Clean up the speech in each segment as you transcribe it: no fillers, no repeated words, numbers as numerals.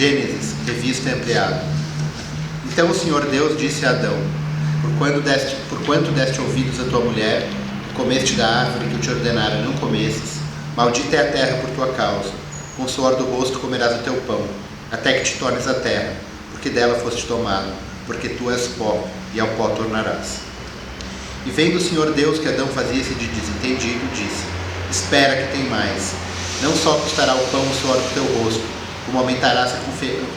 Gênesis, revista ampliada. Então o Senhor Deus disse a Adão: Por quanto deste ouvidos a tua mulher, e comeste da árvore que eu te ordenara não comesses, maldita é a terra por tua causa. Com o suor do rosto comerás o teu pão, até que te tornes a terra, porque dela foste tomado, porque tu és pó, e ao pó tornarás. E vendo o Senhor Deus que Adão fazia-se de desentendido, disse: Espera que tem mais. Não só custará o pão o suor do teu rosto, como aumentará a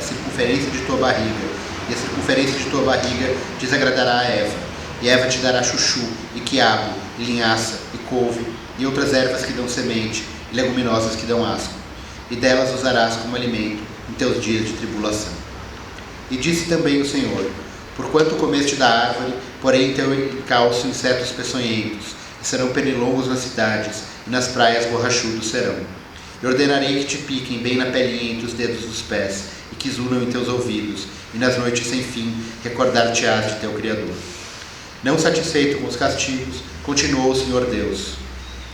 circunferência de tua barriga, e a circunferência de tua barriga desagradará a Eva, e Eva te dará chuchu, e quiabo, e linhaça, e couve, e outras ervas que dão semente, e leguminosas que dão asco, e delas usarás como alimento em teus dias de tribulação. E disse também o Senhor: Porquanto comeste da árvore, porém em teu encalço insetos peçonhentos, e serão pernilongos nas cidades, e nas praias borrachudos serão. E ordenarei que te piquem bem na pelinha entre os dedos dos pés, e que zunam em teus ouvidos, e nas noites sem fim recordar-te-ás de teu Criador. Não satisfeito com os castigos, continuou o Senhor Deus: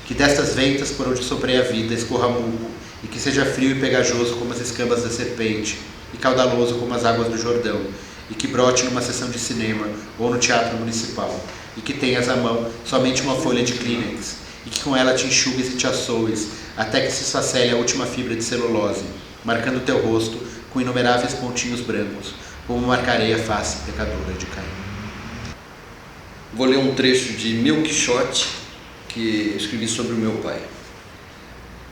Que destas ventas por onde soprei a vida escorra muco, e que seja frio e pegajoso como as escamas da serpente, e caudaloso como as águas do Jordão, e que brote numa sessão de cinema ou no teatro municipal, e que tenhas à mão somente uma folha de Kleenex, e que com ela te enxugues e te assoes, até que se esfacele a última fibra de celulose, marcando teu rosto com inumeráveis pontinhos brancos, como marcarei a face pecadora de Caim. Vou ler um trecho de Meu Quixote, que escrevi sobre o meu pai.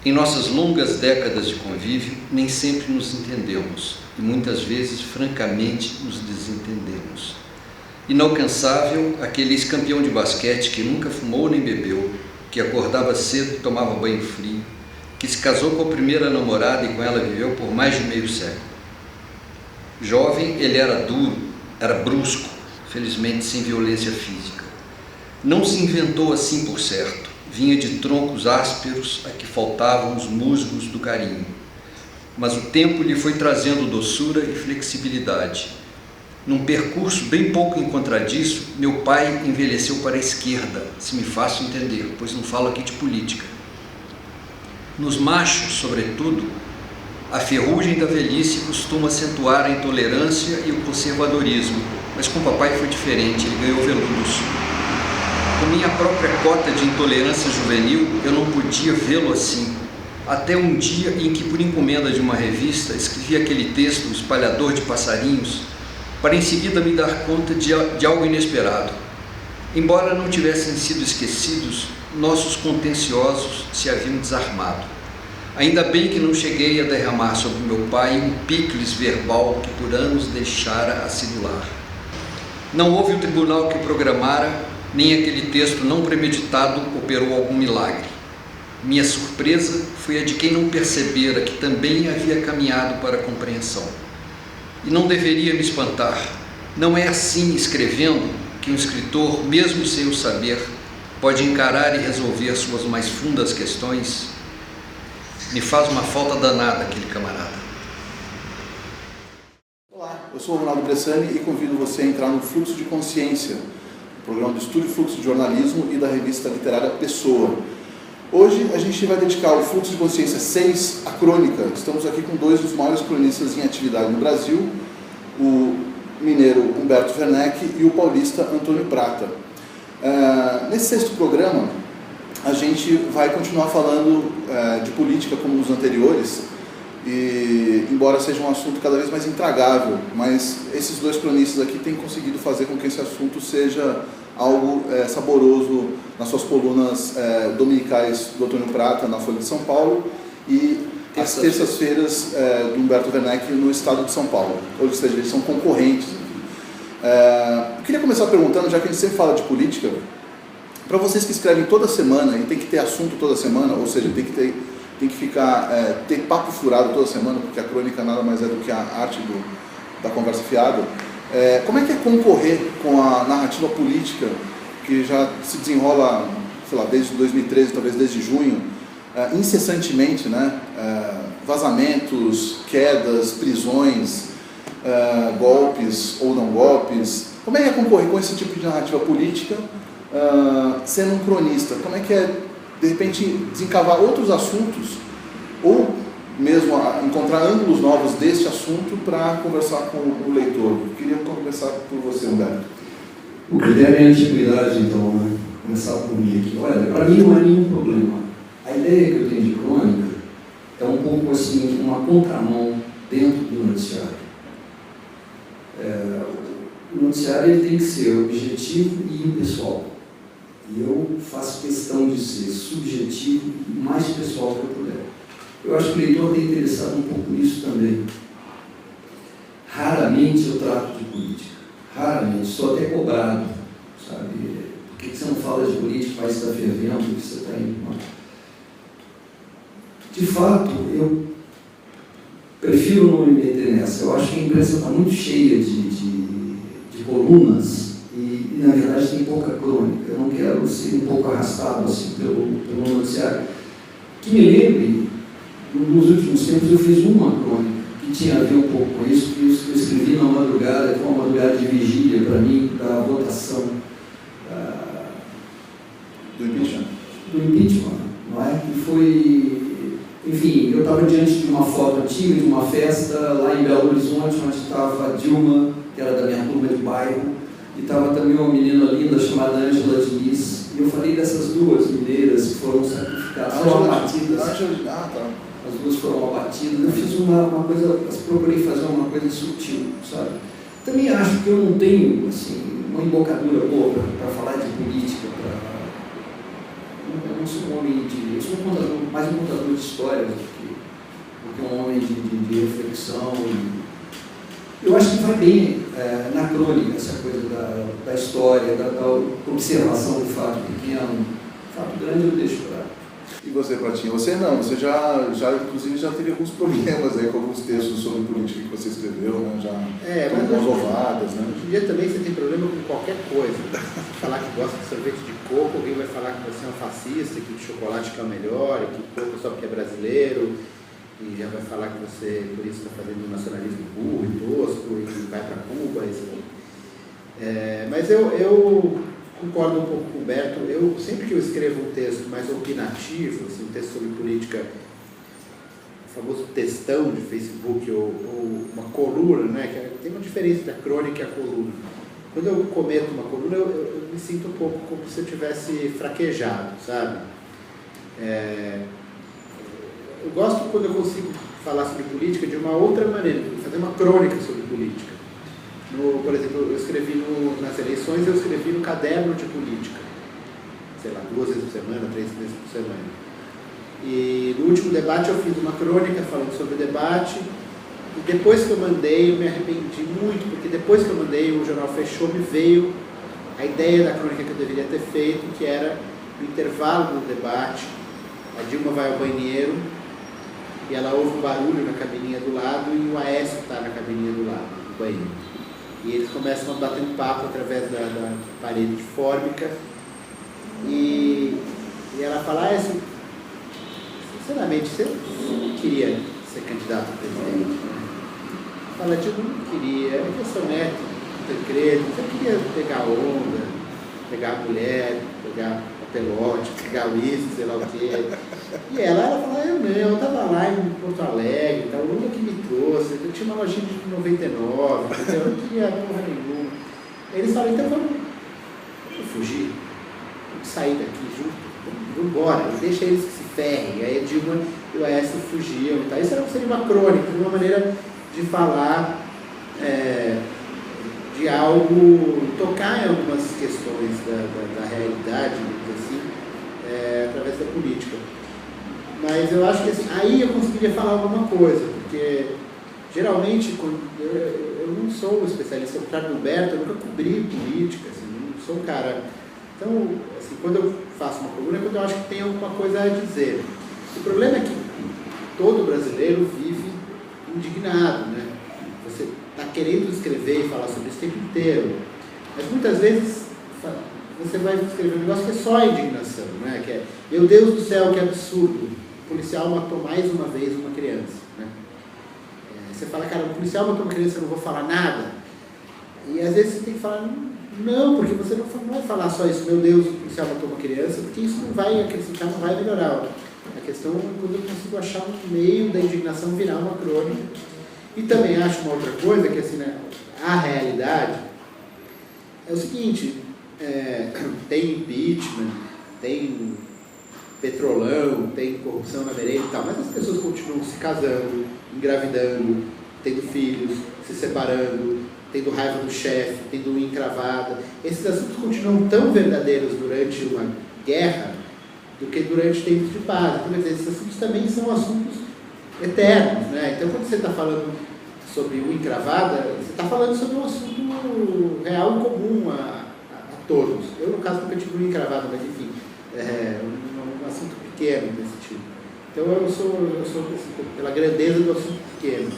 Em nossas longas décadas de convívio, nem sempre nos entendemos, e muitas vezes, francamente, nos desentendemos. Inalcançável, aquele ex-campeão de basquete que nunca fumou nem bebeu, que acordava cedo e tomava banho frio, que se casou com a primeira namorada e com ela viveu por mais de meio século. Jovem, ele era duro, era brusco, felizmente sem violência física. Não se inventou assim por certo, vinha de troncos ásperos a que faltavam os musgos do carinho. Mas o tempo lhe foi trazendo doçura e flexibilidade. Num percurso bem pouco encontradiço, meu pai envelheceu para a esquerda, se me faço entender, pois não falo aqui de política. Nos machos, sobretudo, a ferrugem da velhice costuma acentuar a intolerância e o conservadorismo, mas com papai foi diferente, ele ganhou veludos. Com minha própria cota de intolerância juvenil, eu não podia vê-lo assim, até um dia em que, por encomenda de uma revista, escrevi aquele texto, O Espalhador de Passarinhos, para em seguida me dar conta de algo inesperado. Embora não tivessem sido esquecidos, nossos contenciosos se haviam desarmado. Ainda bem que não cheguei a derramar sobre meu pai um picles verbal que por anos deixara acidular. Não houve o tribunal que o programara, nem aquele texto não premeditado operou algum milagre. Minha surpresa foi a de quem não percebera que também havia caminhado para a compreensão. E não deveria me espantar. Não é assim, escrevendo, que um escritor, mesmo sem o saber, pode encarar e resolver suas mais fundas questões. Me faz uma falta danada aquele camarada. Olá, eu sou o Ronaldo Bressani e convido você a entrar no Fluxo de Consciência, o programa do Estúdio Fluxo de Jornalismo e da revista literária Pessoa. Hoje a gente vai dedicar o Fluxo de Consciência 6 à crônica. Estamos aqui com dois dos maiores cronistas em atividade no Brasil, o mineiro Humberto Werneck e o paulista Antônio Prata. Nesse sexto programa, a gente vai continuar falando de política como nos anteriores, e embora seja um assunto cada vez mais intragável, mas esses dois cronistas aqui têm conseguido fazer com que esse assunto seja algo saboroso nas suas colunas dominicais do Antônio Prata, na Folha de São Paulo, e as terças-feiras do Humberto Werneck no Estado de São Paulo, ou seja, eles são concorrentes. Eu queria começar perguntando, já que a gente sempre fala de política, para vocês que escrevem toda semana e tem que ter assunto toda semana, ou seja, tem que ter papo furado toda semana, porque a crônica nada mais é do que a arte da conversa fiada. Como é que é concorrer com a narrativa política que já se desenrola, sei lá, desde 2013, talvez desde junho, incessantemente, né? Vazamentos, quedas, prisões, golpes ou não golpes. Como é que é concorrer com esse tipo de narrativa política sendo um cronista? Como é que é, de repente, desencavar outros assuntos ou mesmo encontrar ângulos novos deste assunto para conversar com o leitor. Eu queria começar por você, Humberto. O critério é a antiguidade, então, né? Começar por mim aqui. Olha, para mim não é nenhum problema. A ideia que eu tenho de crônica é um pouco assim, uma contramão dentro do noticiário. O noticiário ele tem que ser objetivo e impessoal. E eu faço questão de ser subjetivo e mais pessoal que eu puder. Eu acho que o leitor tem interessado um pouco nisso também. Raramente eu trato de política. Raramente. Sou até cobrado, sabe? Por que você não fala de política, mas está fervendo, que você está indo? De fato, eu prefiro não me meter nessa. Eu acho que a imprensa está muito cheia de colunas e, na verdade, tem pouca crônica. Eu não quero ser um pouco arrastado assim, pelo noticiário. Que me lembre, nos últimos tempos eu fiz uma crônica que tinha a ver um pouco com isso, que eu escrevi na madrugada, que foi uma madrugada de vigília para mim, da votação Do impeachment. Do impeachment, não é? Que foi... Enfim, eu estava diante de uma foto antiga, de uma festa lá em Belo Horizonte, onde estava a Dilma, que era da minha turma de bairro, e estava também uma menina linda chamada Ângela Diniz. E eu falei dessas duas mineiras que foram sacrificadas, foram abatidas. As duas foram abatidas. Eu fiz uma coisa, procurei fazer uma coisa sutil, sabe? Também acho que eu não tenho, assim, uma embocadura boa para falar de política, eu não sou um homem de... Eu sou mais um contador de histórias do que um homem de reflexão. Eu acho que vai bem na crônica essa coisa da história, da observação do fato pequeno. O fato grande eu deixo para... E você, Pratinha? Você não, você inclusive já teve alguns problemas aí com alguns textos sobre política que você escreveu, né? Já mas ovadas, né? Hoje em dia também você tem problema com qualquer coisa. Falar que gosta de sorvete de coco, alguém vai falar que você é um fascista, que o chocolate que é o melhor, e que coco só porque é brasileiro, e já vai falar que você, por isso, está fazendo um nacionalismo burro e tosco, e vai para Cuba. Mas eu concordo um pouco com o Humberto. Sempre que eu escrevo um texto mais opinativo, assim, um texto sobre política, o famoso textão de Facebook ou uma coluna, né, que tem uma diferença da crônica e a coluna. Quando eu cometo uma coluna, eu me sinto um pouco como se eu tivesse fraquejado, sabe? Eu gosto quando eu consigo falar sobre política de uma outra maneira, fazer uma crônica sobre política. Por exemplo, eu escrevi nas eleições, eu escrevi no caderno de política, sei lá, 2 vezes por semana, 3 vezes por semana. E no último debate eu fiz uma crônica falando sobre o debate, e depois que eu mandei, eu me arrependi muito, porque depois que eu mandei, o jornal fechou, me veio a ideia da crônica que eu deveria ter feito, que era no intervalo do debate, a Dilma vai ao banheiro, e ela ouve um barulho na cabininha do lado, e o Aécio está na cabininha do lado, do banheiro. E eles começam a bater um papo através da parede fórmica, e ela fala, Aécio, sinceramente, você não queria ser candidato a presidente? Fala, eu não queria, é que eu sou neto, segredo, eu queria pegar onda, pegar a mulher, pegar o pelote, pegar o uísque, sei lá o quê. E ela fala, eu estava lá em Porto Alegre, o Lula que me trouxe, eu tinha uma lojinha de 99, eu não queria porra nenhuma. Eles falam, então vamos fugir, vamos sair daqui junto, vamos embora, deixa eles que se ferrem. Aí a Dilma e o Aécio fugiam. Tá? Isso seria uma crônica, uma maneira de falar de algo, tocar em algumas questões da realidade, assim, através da política. Mas eu acho que assim, aí eu conseguiria falar alguma coisa, porque geralmente eu não sou especialista, ao contrário do Humberto, eu nunca cobri política, assim, não sou um cara. Então, assim, quando eu faço uma coluna é quando eu acho que tem alguma coisa a dizer. O problema é que todo brasileiro vive indignado, né? Você está querendo escrever e falar sobre isso o tempo inteiro, mas muitas vezes você vai escrever um negócio que é só a indignação, né? Que é, meu Deus do céu, que absurdo, o policial matou mais uma vez uma criança, né? Você fala, cara, o policial matou uma criança, eu não vou falar nada, e às vezes você tem que falar, não, porque você não vai falar só isso, meu Deus, o policial matou uma criança, porque isso não vai acrescentar, não vai melhorar. A questão é quando eu consigo achar um meio da indignação virar uma crônica. E também acho uma outra coisa, que assim, né, a realidade é o seguinte, tem impeachment, tem petrolão, tem corrupção na merenda e tal, mas as pessoas continuam se casando, engravidando, tendo filhos, se separando, tendo raiva do chefe, tendo unha encravada. Esses assuntos continuam tão verdadeiros durante uma guerra do que durante tempos de paz. Então, quer dizer, esses assuntos também são assuntos eternos, né? Então, quando você está falando sobre unha encravada, você está falando sobre um assunto real e comum a todos. Eu, no caso, nunca tive unha encravada, mas enfim, um assunto pequeno desse tipo. Então, eu sou assim, pela grandeza do assunto pequeno.